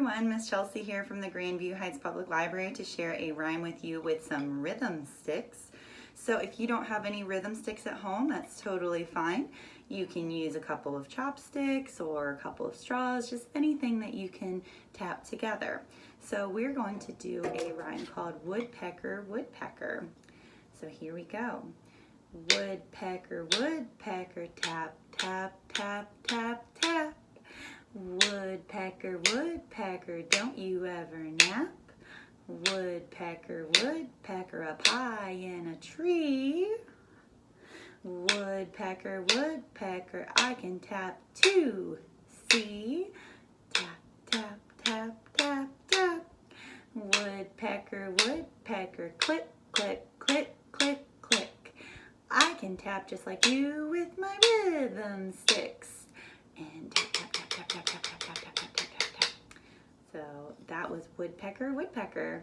everyone, Miss Chelsea here from the Grandview Heights Public Library to share a rhyme with you with some rhythm sticks. So if you don't have any rhythm sticks at home, that's totally fine. You can use a couple of chopsticks or a couple of straws, just anything that you can tap together. So we're going to do a rhyme called Woodpecker, Woodpecker. So here we go. Woodpecker, woodpecker, tap, tap, tap, tap, tap. Woodpecker, woodpecker, don't you ever nap? Woodpecker, woodpecker, up high in a tree. Woodpecker, woodpecker, I can tap too. See? Tap, tap, tap, tap, tap. Woodpecker, woodpecker, click, click, click, click, click. I can tap just like you with my rhythm sticks. And tap, tap, tap, tap, tap, tap, tap, tap, tap, tap, tap, tap. So that was Woodpecker, Woodpecker.